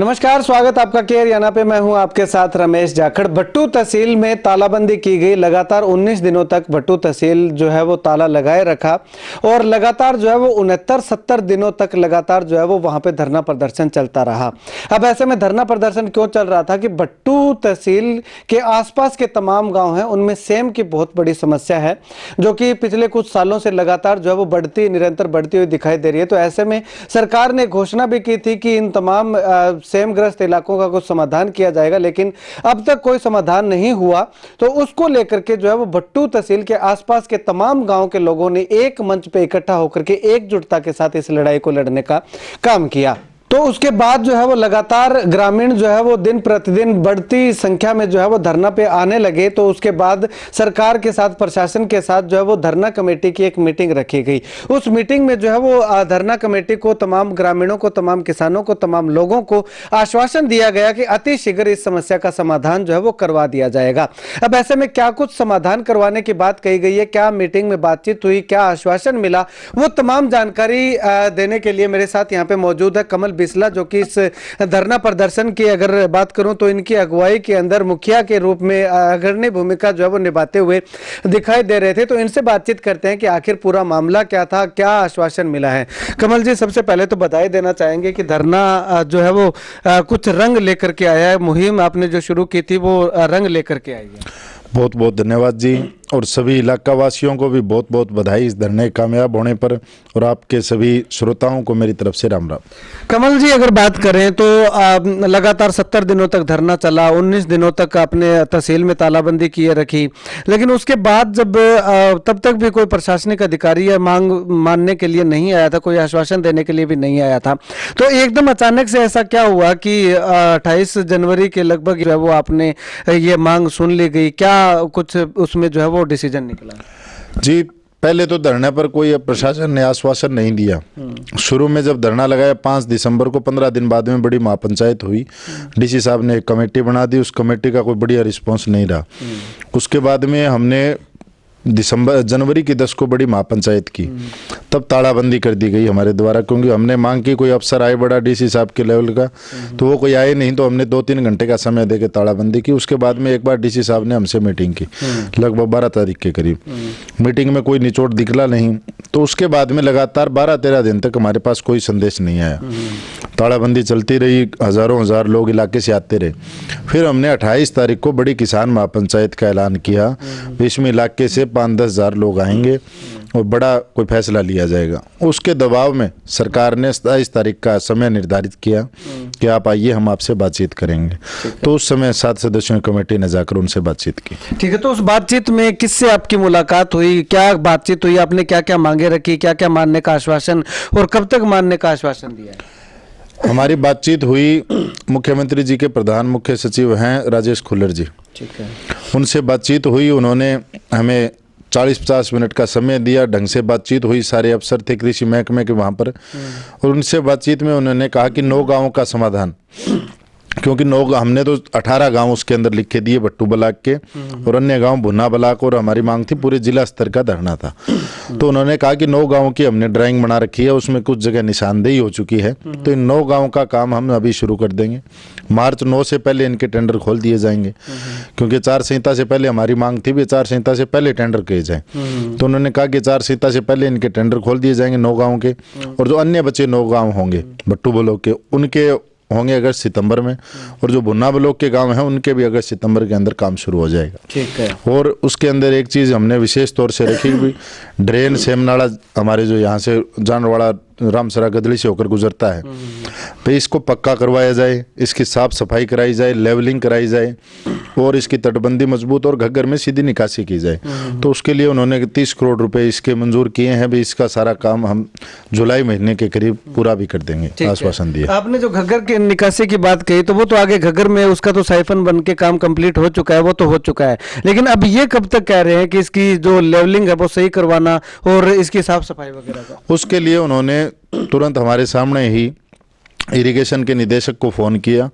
नमस्कार, स्वागत आपका के हरियाणा पे। मैं हूं आपके साथ रमेश जाखड़। भट्टू तहसील में तालाबंदी की गई। लगातार 19 दिनों तक भट्टू तहसील जो है वो ताला लगाए रखा और लगातार जो है वो 69-70 दिनों तक लगातार जो है वो वहां पे धरना प्रदर्शन चलता रहा। अब ऐसे में धरना प्रदर्शन क्यों चल रहा था कि भट्टू तहसील के आसपास के तमाम गाँव हैं, उनमें सेम की बहुत बड़ी समस्या है जो कि पिछले कुछ सालों से लगातार जो है वो निरंतर बढ़ती हुई दिखाई दे रही है। तो ऐसे में सरकार ने घोषणा भी की थी कि इन तमाम सेमग्रस्त इलाकों का कुछ समाधान किया जाएगा, लेकिन अब तक कोई समाधान नहीं हुआ। तो उसको लेकर के जो है वो भट्टू तहसील के आसपास के तमाम गांव के लोगों ने एक मंच पे इकट्ठा होकर के एकजुटता के साथ इस लड़ाई को लड़ने का काम किया। तो उसके बाद जो है वो लगातार ग्रामीण जो है वो दिन प्रतिदिन बढ़ती संख्या में जो है वो धरना पे आने लगे। तो उसके बाद सरकार के साथ, प्रशासन के साथ जो है वो धरना कमेटी की एक मीटिंग रखी गई। उस मीटिंग में जो है वो धरना कमेटी को, तमाम ग्रामीणों को, तमाम किसानों को, तमाम लोगों को आश्वासन दिया गया कि अति शीघ्र इस समस्या का समाधान जो है वो करवा दिया जाएगा। अब ऐसे में क्या कुछ समाधान करवाने की बात कही गई है, क्या मीटिंग में बातचीत हुई, क्या आश्वासन मिला, वो तमाम जानकारी देने के लिए मेरे साथ यहाँ पे मौजूद है कमल बिस्ला, जो कि इस धरना प्रदर्शन की अगर बात करूं तो इनकी अगुवाई के अंदर मुखिया के रूप में अग्रणी भूमिका जो है वो निभाते हुए दिखाई दे रहे थे। तो इनसे बातचीत करते हैं कि आखिर पूरा मामला क्या था, क्या आश्वासन मिला है। कमल जी, सबसे पहले तो बधाई देना चाहेंगे कि धरना जो है वो कुछ रंग लेकर के आया है। मुहिम आपने जो शुरू की थी वो रंग लेकर के आई है। बहुत बहुत धन्यवाद जी, और सभी इलाका वासियों को भी बहुत बहुत बधाई इस धरने कामयाब होने पर, और आपके सभी श्रोताओं को मेरी तरफ से राम राम। कमल जी, अगर बात करें तो लगातार 70 दिनों तक धरना चला, 19 दिनों तक आपने तहसील में तालाबंदी किए रखी, लेकिन उसके बाद जब तब तक भी कोई प्रशासनिक अधिकारी या मांग मानने के लिए नहीं आया था, कोई आश्वासन देने के लिए भी नहीं आया था, तो एकदम अचानक से ऐसा क्या हुआ कि 28 जनवरी के लगभग जो है वो आपने ये मांग सुन ली गई? क्या कुछ उसमें जो है वो डिसीजन निकला? जी, पहले तो धरने पर कोई प्रशासन ने आश्वासन नहीं दिया। शुरू में जब धरना लगाया 5 दिसंबर को, 15 दिन बाद में बड़ी महापंचायत हुई, डीसी साहब ने एक कमेटी बना दी, उस कमेटी का कोई बढ़िया रिस्पांस नहीं रहा। उसके बाद में हमने जनवरी की 10 को बड़ी महापंचायत की, तब तालाबंदी कर दी गई हमारे द्वारा, क्योंकि हमने मांग की कोई अफसर आए बड़ा डीसी साहब के लेवल का, तो वो कोई आए नहीं, तो हमने 2-3 घंटे का समय देकर तालाबंदी की। उसके बाद में एक बार डीसी साहब ने हमसे मीटिंग की, लगभग 12 तारीख के करीब। मीटिंग में कोई निचोड़ निकला नहीं, तो उसके बाद में लगातार 12-13 दिन तक हमारे पास कोई संदेश नहीं आया। तालाबंदी चलती रही, हजार लोग इलाके से आते रहे। फिर हमने 28 तारीख को बड़ी किसान महापंचायत का ऐलान किया, इसमें इलाके से 5-10 हजार लोग आएंगे और बड़ा कोई फैसला लिया जाएगा। उसके दबाव में सरकार ने 27 तारीख का समय निर्धारित किया कि आप आइए, हम आपसे बातचीत करेंगे। तो उस समय 7 सदस्यों की कमेटी ने जाकर उनसे बातचीत की। ठीक है, तो उस बातचीत में किससे आपकी मुलाकात हुई, क्या बातचीत हुई, आपने क्या क्या मांगे रखी, क्या क्या मानने का आश्वासन और कब तक मानने का आश्वासन दिया? हमारी बातचीत हुई, मुख्यमंत्री जी के प्रधान मुख्य सचिव हैं राजेश खुल्लर जी, ठीक है, उनसे बातचीत हुई। उन्होंने हमें 40-50 मिनट का समय दिया, ढंग से बातचीत हुई। सारे अफसर थे कृषि महकमे के वहाँ पर, और उनसे बातचीत में उन्होंने कहा कि 9 गाँवों का समाधान, क्योंकि 9 हमने तो 18 गांव उसके अंदर लिखे दिए भट्टू ब्लॉक के, और अन्य गांव भुन्ना ब्लॉक, और हमारी मांग थी पूरे जिला स्तर का धरना था। तो उन्होंने कहा कि 9 गांवों की हमने ड्राइंग बना रखी है, उसमें कुछ जगह निशानदेही हो चुकी है, तो इन 9 गांवों का काम हम अभी शुरू कर देंगे। मार्च 9 से पहले इनके टेंडर खोल दिए जाएंगे, क्योंकि 4 संहिता से पहले हमारी मांग थी भी 4 संहिता से पहले टेंडर किए जाए। तो उन्होंने कहा कि 4 संहिता से पहले इनके टेंडर खोल दिए जाएंगे 9 गाँव के, और जो अन्य बचे 9 गाँव होंगे भट्टू ब्लॉक के, उनके होंगे अगस्त सितंबर में, और जो भुन्ना ब्लॉक के गांव हैं उनके भी अगस्त सितंबर के अंदर काम शुरू हो जाएगा। ठीक है। और उसके अंदर एक चीज़ हमने विशेष तौर से रखी भी, ड्रेन सेमनाड़ा हमारे जो यहाँ से जानवाड़ा रामसरा गदड़ी से होकर गुजरता है, तो इसको पक्का करवाया जाए, इसकी साफ सफाई कराई जाए, लेवलिंग कराई जाए, और इसकी तटबंदी मजबूत और घग्गर में सीधी निकासी की जाए। तो उसके लिए उन्होंने 30 करोड़ रुपए इसके मंजूर किए हैं भी। इसका सारा काम हम जुलाई महीने के करीब पूरा भी कर देंगे, आश्वासन दिया। आपने जो घग्गर की निकासी की बात कही, तो वो तो आगे घग्गर में उसका तो साइफन बन के काम कंप्लीट हो चुका है, वो तो हो चुका है, लेकिन अब ये कब तक कह रहे हैं कि इसकी जो लेवलिंग है वो सही करवाना और इसकी साफ सफाई वगैरह का? उसके लिए उन्होंने तुरंत हमारे सामने ही इरिगेशन के निदेशक को फ़ोन किया,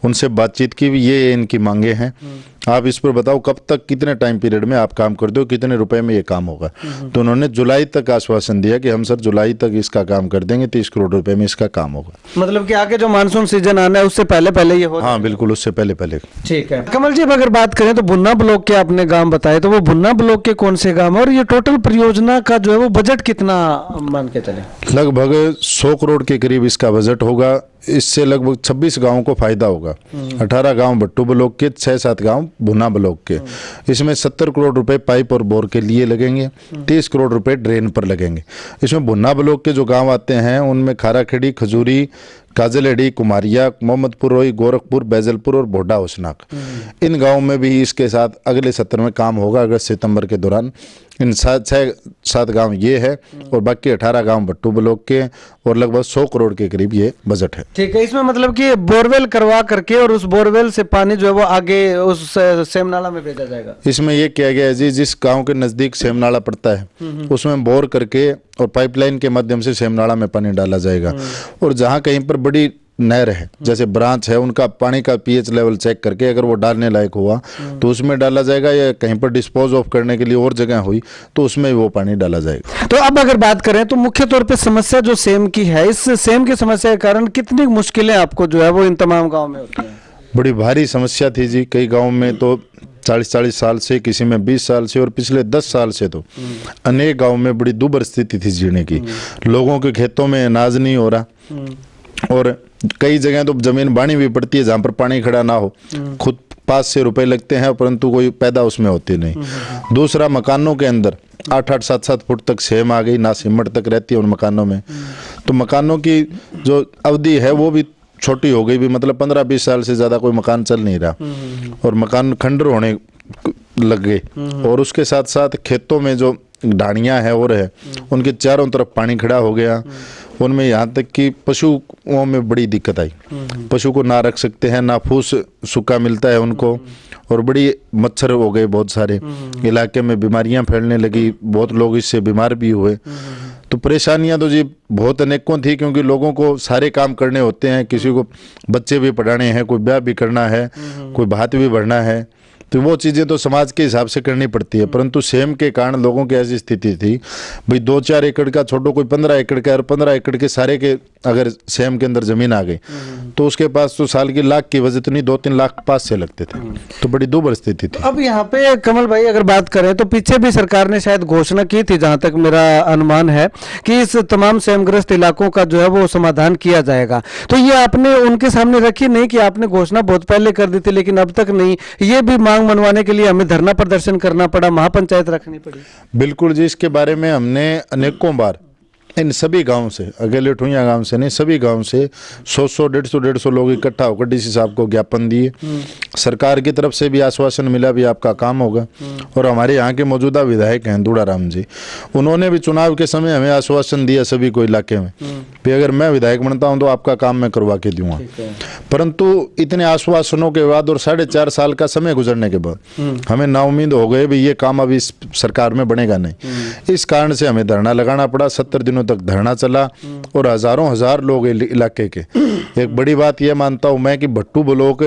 उनसे बातचीत की भी, ये इनकी मांगे हैं, आप इस पर बताओ कब तक, कितने टाइम पीरियड में आप काम कर दो, कितने रुपए में ये काम होगा। तो उन्होंने जुलाई तक आश्वासन दिया कि हम सर जुलाई तक इसका काम कर देंगे, 30 करोड़ रुपए में इसका काम होगा। मतलब कि आगे जो मानसून सीजन आना है उससे पहले पहले ये हो। हाँ बिल्कुल, उससे पहले पहले। ठीक है कमल जी, अब अगर बात करें तो भुन्ना ब्लॉक के आपने गांव बताए, तो वो भुन्ना ब्लॉक के कौन से गांव है और ये टोटल परियोजना का जो है वो बजट कितना मान के चले? लगभग 100 करोड़ के करीब इसका बजट होगा। इससे लगभग 26 गांवों को फायदा होगा। 18 गांव भट्टू ब्लॉक के, 6-7 गांव भुना ब्लॉक के। इसमें 70 करोड़ रुपए पाइप और बोर के लिए लगेंगे, 30 करोड़ रुपए ड्रेन पर लगेंगे। इसमें भुना ब्लॉक के जो गांव आते हैं उनमें खाराखेड़ी, खजूरी, काजलेड़ी, कुमारिया, मोहम्मदपुर रोई, गोरखपुर, बैजलपुर और बोडा होशनाक, इन गांवों में भी इसके साथ अगले सत्र में काम होगा अगस्त सितंबर के दौरान। इन 6-7 गांव ये है और बाकी 18 गांव भट्टू ब्लॉक के और लगभग 100 करोड़ के करीब ये बजट है। ठीक है, इसमें मतलब कि बोरवेल करवा करके और उस बोरवेल से पानी जो है वो आगे उस सेमनाला में भेजा जाएगा। इसमें ये किया गया है जी, जिस गांव के नजदीक सेमनाला पड़ता है उसमें बोर करके और पाइपलाइन के माध्यम से सेमनाला में पानी डाला जाएगा। और जहां कहीं पर बड़ी नहर है, जैसे ब्रांच है, उनका पानी का पीएच लेवल चेक करके अगर वो डालने लायक हुआ तो उसमें डाला जाएगा, या कहीं पर डिस्पोज ऑफ करने के लिए और जगह हुई तो उसमें वो पानी डाला जाएगा। तो अब अगर बात करें तो मुख्य तौर पे समस्या जो सेम की है, इस सेम की समस्या के कारण कितनी मुश्किलें आपको जो है वो इन तमाम गाँव में होती हैं? बड़ी भारी समस्या थी जी। कई गाँव में तो 40-40 साल से, किसी में 20 साल से और पिछले 10 साल से तो अनेक गाँव में बड़ी दुर्भर स्थिति थी जीने की। लोगों के खेतों में अनाज नहीं हो रहा और कई जगह तो जमीन बानी भी पड़ती है जहाँ पर पानी खड़ा ना हो, खुद पास से रुपए लगते हैं परंतु कोई पैदा उसमें होती नहीं। दूसरा, मकानों के अंदर 8-8, 7-7 फुट तक सेम आ गई, ना सिमट तक रहती है उन मकानों में। तो मकानों की जो अवधि है वो भी छोटी हो गई भी, मतलब 15-20 साल से ज़्यादा कोई मकान चल नहीं रहा और मकान खंडर होने लग गए। और उसके साथ साथ खेतों में जो ढाणियाँ है और है उनके चारों तरफ पानी खड़ा हो गया। उनमें यहाँ तक कि पशुओं में बड़ी दिक्कत आई, पशु को ना रख सकते हैं, ना फूस सूखा मिलता है उनको और बड़ी मच्छर हो गए, बहुत सारे इलाके में बीमारियां फैलने लगी, बहुत लोग इससे बीमार भी हुए। तो परेशानियां तो जी बहुत अनेकों थी, क्योंकि लोगों को सारे काम करने होते हैं, किसी को बच्चे भी पढ़ाने हैं, कोई ब्याह भी करना है, कोई भात भी भरना है, तो वो चीज़ें तो समाज के हिसाब से करनी पड़ती है। परंतु सेम के कारण लोगों की ऐसी स्थिति थी भाई 2-4 एकड़ का छोड़ो, कोई 15 एकड़ का और 15 एकड़ के सारे के अगर सेम के अंदर जमीन आ गई तो उसके पास तो साल की लाख की बचत नहीं, 2-3 लाख पास से लगते थे। तो बड़ी दुर्भर स्थिति थी। अब यहाँ पे कमल भाई अगर बात करें तो पीछे भी सरकार ने शायद घोषणा की थी, जहां तक मेरा अनुमान है, कि इस तमाम सेमग्रस्त इलाकों का जो है वो समाधान किया जाएगा। तो ये आपने उनके सामने रखी नहीं कि आपने घोषणा बहुत पहले कर दी थी लेकिन अब तक नहीं, ये भी मांग मनवाने के लिए हमें धरना प्रदर्शन करना पड़ा, महापंचायत रखनी पड़ी? बिल्कुल जी, इसके बारे में हमने अनेकों बार इन सभी गांव से, अकेले ठुइया गांव से नहीं, सभी गांव से 100-100, 150-150 लोग इकट्ठा होकर डीसी साहब को ज्ञापन दिए। सरकार की तरफ से भी आश्वासन मिला भी आपका काम होगा। और हमारे यहाँ के मौजूदा विधायक हैं दूड़ाराम जी, उन्होंने भी चुनाव के समय हमें आश्वासन दिया सभी को इलाके में भी अगर मैं विधायक बनता हूँ तो आपका काम मैं करवा के दूंगा। परंतु इतने आश्वासनों के बाद और 4.5 साल का समय गुजरने के बाद हमें नाउम्मीद हो गए भी ये काम अभी इस सरकार में बनेगा नहीं। इस कारण से हमें धरना लगाना पड़ा। 70 दिनों तक धरना चला और हजारों हजार लोग इलाके के। एक बड़ी बात यह मानता हूं मैं कि भट्टू ब्लॉक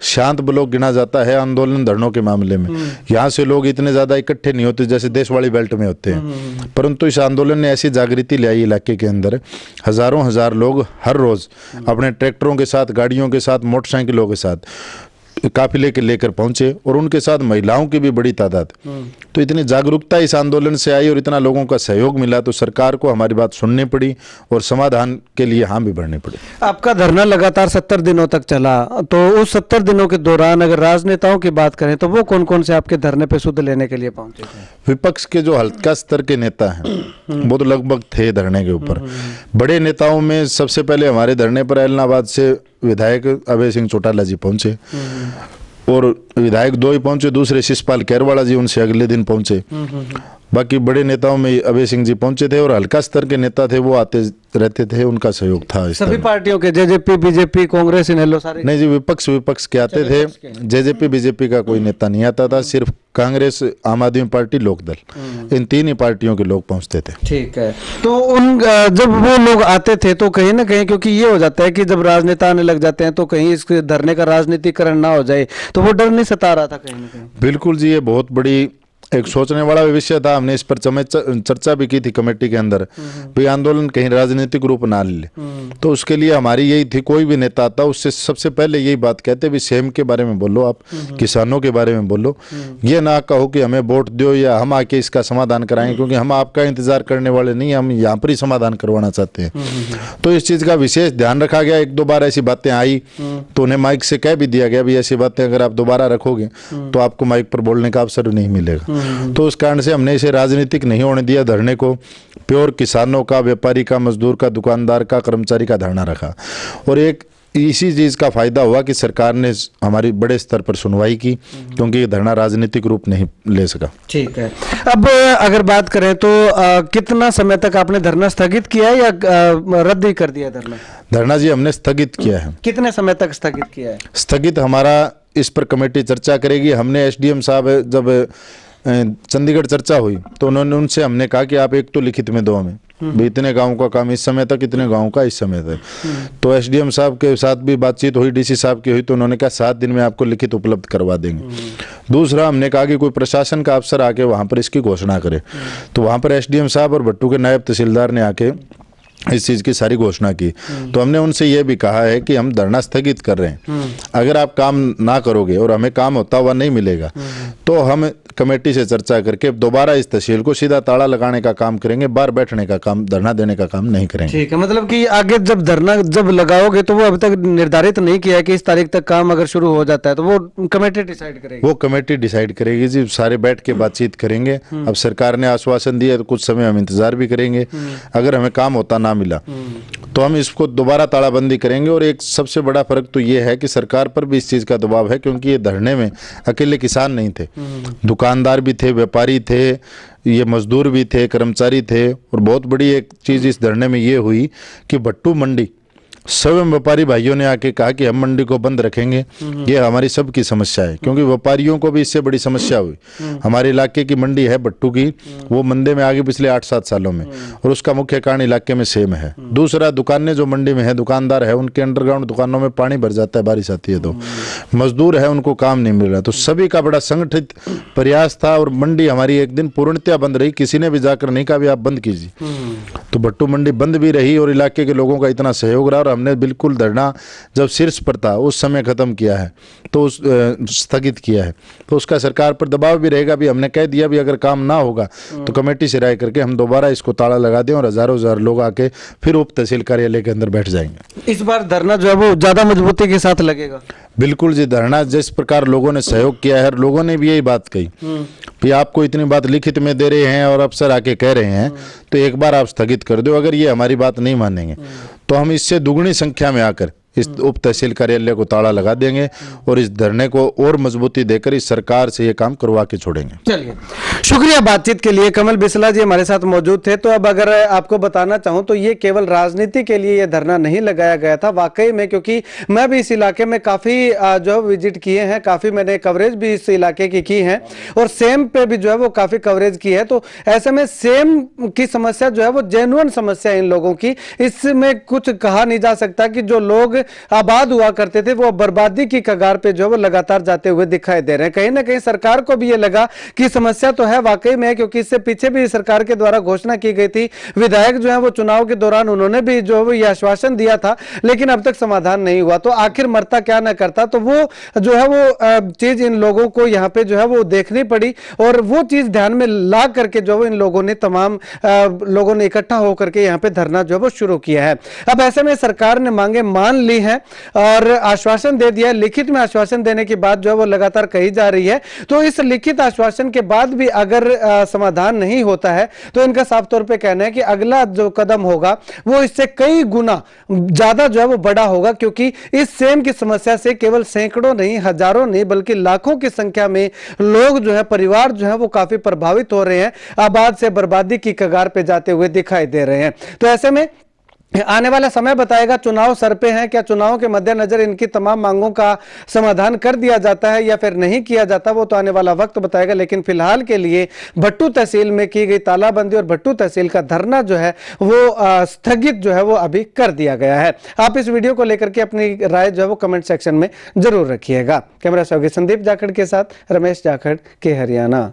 शांत ब्लॉक गिना जाता है आंदोलन धरनों के मामले में। यहाँ से लोग इतने ज्यादा इकट्ठे नहीं होते जैसे देश वाली बेल्ट में होते हैं, परंतु इस आंदोलन ने ऐसी जागृति लाई इलाके के अंदर। हजारों हजार लोग हर रोज अपने ट्रैक्टरों के साथ, गाड़ियों के साथ, मोटरसाइकिलों के साथ काफिले के लेकर पहुंचे और उनके साथ महिलाओं की भी बड़ी तादाद। तो इतनी जागरूकता इस आंदोलन से आई और इतना लोगों का सहयोग मिला तो सरकार को हमारी बात सुननी पड़ी और समाधान के लिए हाँ भी बढ़नी पड़ी। आपका धरना लगातार 70 दिनों तक चला, तो उस 70 दिनों के दौरान अगर राजनेताओं की बात करें तो वो कौन कौन से आपके धरने पे सुध लेने के लिए पहुंचे थे? विपक्ष के जो हल्का स्तर के नेता हैं वो तो लगभग थे धरने के ऊपर। बड़े नेताओं में सबसे पहले हमारे धरने पर ऐलनाबाद से विधायक अभय सिंह चौटाला जी पहुंचे और विधायक 2 ही पहुंचे, दूसरे शिषपाल कैरवाड़ा जी उनसे अगले दिन पहुंचे। बाकी बड़े नेताओं में अभय सिंह जी पहुंचे थे और हल्का स्तर के नेता थे वो आते रहते थे, उनका सहयोग था। सभी पार्टियों के, जेजेपी, बीजेपी, कांग्रेस, इनेलो सारे? नहीं जी, विपक्ष के आते थे। जेजेपी बीजेपी का कोई नेता नहीं आता था, सिर्फ कांग्रेस, आम आदमी पार्टी, लोकदल, इन तीन ही पार्टियों के लोग पहुंचते थे। ठीक है। तो उन जब वो लोग आते थे तो कहीं ना कहीं, क्योंकि ये हो जाता है कि जब राजनेता आने लग जाते हैं तो कहीं इस धरने का राजनीतिकरण ना हो जाए, तो वो डर नहीं सता रहा था कहीं ना कहीं? बिल्कुल जी, ये बहुत बड़ी एक सोचने वाला विषय था। हमने इस पर चर्चा भी की थी कमेटी के अंदर, भी आंदोलन कहीं राजनीतिक रूप ना ले। तो उसके लिए हमारी यही थी, कोई भी नेता आता उससे सबसे पहले यही बात कहते भी सेम के बारे में बोलो, आप किसानों के बारे में बोलो, ये ना कहो कि हमें वोट दो या हम आके इसका समाधान कराएंगे, क्योंकि हम आपका इंतजार करने वाले नहीं, हम यहाँ पर ही समाधान करवाना चाहते हैं। तो इस चीज का विशेष ध्यान रखा गया। एक दो बार ऐसी बातें आई तो उन्हें माइक से कह भी दिया गया भी ऐसी बातें अगर आप दोबारा रखोगे तो आपको माइक पर बोलने का अवसर नहीं मिलेगा। तो उस कारण से हमने इसे राजनीतिक नहीं होने दिया धरने को, प्योर किसानों का, व्यापारी का, मजदूर का, दुकानदार का, कर्मचारी का धरना रखा। और एक इसी चीज का फायदा हुआ कि सरकार ने हमारी बड़े स्तर पर सुनवाई की, क्योंकि ये धरना राजनीतिक रूप नहीं ले सका। ठीक है। अब अगर बात करें तो कितना समय तक आपने धरना स्थगित किया है या रद्द ही कर दिया धरना? धरना जी हमने स्थगित किया है। कितने समय तक स्थगित किया है? स्थगित हमारा इस पर कमेटी चर्चा करेगी। हमने एसडीएम साहब जब चंडीगढ़ चर्चा हुई तो उन्होंने उनसे हमने कहा कि आप एक तो लिखित में दो हमें भी इतने गांवों का काम इस समय तक, इतने गांवों का इस समय तक। तो एसडीएम साहब के साथ भी बातचीत हुई, डीसी साहब की हुई, तो उन्होंने कहा 7 दिन में आपको लिखित उपलब्ध करवा देंगे। दूसरा हमने कहा कि कोई प्रशासन का अफसर आके वहां पर इसकी घोषणा करे। तो वहां पर एसडीएम साहब और भट्टू के नायब तहसीलदार ने आके इस चीज की सारी घोषणा की। तो हमने उनसे ये भी कहा है कि हम धरना स्थगित कर रहे हैं, अगर आप काम ना करोगे और हमें काम होता हुआ नहीं मिलेगा तो हम कमेटी से चर्चा करके दोबारा इस तहसील को सीधा ताला लगाने का काम करेंगे, बाहर बैठने का काम, धरना देने का काम नहीं करेंगे। ठीक है, मतलब कि आगे जब धरना जब लगाओगे तो वो अभी तक निर्धारित नहीं किया है कि इस तारीख तक काम अगर शुरू हो जाता है तो वो कमेटी डिसाइड करेगी? वो कमेटी डिसाइड करेगी जी, सारे बैठ के बातचीत करेंगे। अब सरकार ने आश्वासन दिया तो कुछ समय हम इंतजार भी करेंगे, अगर हमें काम होता ना मिला तो हम इसको दोबारा तालाबंदी करेंगे। और एक सबसे बड़ा फर्क तो ये है कि सरकार पर भी इस चीज का दबाव है, क्योंकि ये धरने में अकेले किसान नहीं थे, दुकानदार भी थे, व्यापारी थे, ये मजदूर भी थे, कर्मचारी थे। और बहुत बड़ी एक चीज इस धरने में ये हुई कि भट्टू मंडी स्वयं व्यापारी भाइयों ने आके कहा कि हम मंडी को बंद रखेंगे, ये हमारी सबकी समस्या है, क्योंकि व्यापारियों को भी इससे बड़ी समस्या हुई। हमारे इलाके की मंडी है भट्टू की, वो मंदे में आ गई पिछले 8-7 सालों में, और उसका मुख्य कारण इलाके में सेम है। दूसरा, दुकानें जो मंडी में है, दुकानदार है, उनके अंडरग्राउंड दुकानों में पानी भर जाता है, बारिश आती है तो मजदूर है, उनको काम नहीं मिल रहा। तो सभी का बड़ा संगठित प्रयास था और मंडी हमारी एक दिन पूर्णतया बंद रही, किसी ने भी जाकर नहीं कहा भी आप बंद कीजिए। तो भट्टू मंडी बंद भी रही और इलाके के लोगों का इतना सहयोग रहा, और हमने बिल्कुल धरना जब शीर्ष पर था उस समय खत्म किया है, तो स्थगित किया है। तो उसका सरकार पर दबाव भी रहेगा, भी हमने कह दिया भी अगर काम ना होगा तो कमेटी से राय करके हम दोबारा इसको ताला लगा दें और हजारों हजार लोग आके फिर उप तहसील कार्यालय के अंदर बैठ जाएंगे। इस बार धरना जो है वो ज्यादा मजबूती के साथ लगेगा? बिल्कुल जी, धरना जिस प्रकार लोगों ने सहयोग किया है, लोगों ने भी यही बात कही कि आपको इतनी बात लिखित में दे रहे हैं और अफसर आके कह रहे हैं तो एक बार आप स्थगित कर दो, अगर ये हमारी बात नहीं मानेंगे तो हम इससे दुगनी संख्या में आकर इस उप तहसील कार्यालय को ताला लगा देंगे और इस धरने को और मजबूती देकर इस सरकार से ये काम करवा के छोड़ेंगे। चलिए, शुक्रिया बातचीत के लिए। कमल बिसला जी हमारे साथ मौजूद थे। तो अब अगर आपको बताना चाहूं तो ये केवल राजनीति के लिए ये धरना नहीं लगाया गया था वाकई में, क्योंकि मैं भी इस इलाके में काफी जो विजिट किए हैं, काफी मैंने कवरेज भी इस इलाके की है और सेम पे भी जो है वो काफी कवरेज की है। तो ऐसे में सेम की समस्या जो है वो जेन्युइन समस्या इन लोगों की, इसमें कुछ कहा नहीं जा सकता कि जो लोग आबाद हुआ करते थे वो बर्बादी की कगार पे जो है वो लगातार जाते हुए दिखाई दे रहे हैं। कहीं ना कहीं सरकार को भी ये लगा कि समस्या तो है वाकई में, क्योंकि इससे पीछे भी सरकार के द्वारा घोषणा की गई थी। विधायक जो है वो चुनाव के दौरान उन्होंने भी जो है वो ये आश्वासन दिया था, लेकिन अब तक समाधान नहीं हुआ। तो आखिर मरता क्या न करता, तो वो जो है वो चीज इन लोगों को यहाँ पे जो है वो देखनी पड़ी और वो चीज ध्यान में ला करके जो इन लोगों ने तमाम लोगों ने इकट्ठा होकर के यहाँ पे धरना जो है वो शुरू किया है। अब ऐसे में सरकार ने मांगे मान ली ली हैं और आश्वासन दे दिया, लिखित में आश्वासन देने की बात जो है वो लगातार कही जा रही है। तो इस लिखित आश्वासन के बाद भी अगर समाधान नहीं होता है तो इनका साफ तौर पे कहना है कि अगला जो कदम होगा वो इससे कई गुना ज्यादा जो है वो बड़ा होगा, क्योंकि इस सेम की समस्या से केवल सैकड़ों नहीं, हजारों नहीं, बल्कि लाखों की संख्या में लोग जो है, परिवार जो है वो काफी प्रभावित हो रहे हैं, आबाद से बर्बादी की कगार पे जाते हुए दिखाई दे रहे हैं। तो ऐसे में आने वाला समय बताएगा, चुनाव सर पे हैं, क्या चुनाव के मद्देनजर इनकी तमाम मांगों का समाधान कर दिया जाता है या फिर नहीं किया जाता, वो तो आने वाला वक्त बताएगा। लेकिन फिलहाल के लिए भट्टू तहसील में की गई तालाबंदी और भट्टू तहसील का धरना जो है वो स्थगित जो है वो अभी कर दिया गया है। आप इस वीडियो को लेकर के अपनी राय जो है वो कमेंट सेक्शन में जरूर रखिएगा। कैमरा सहयोगी संदीप जाखड़ के साथ रमेश जाखड़ के हरियाणा।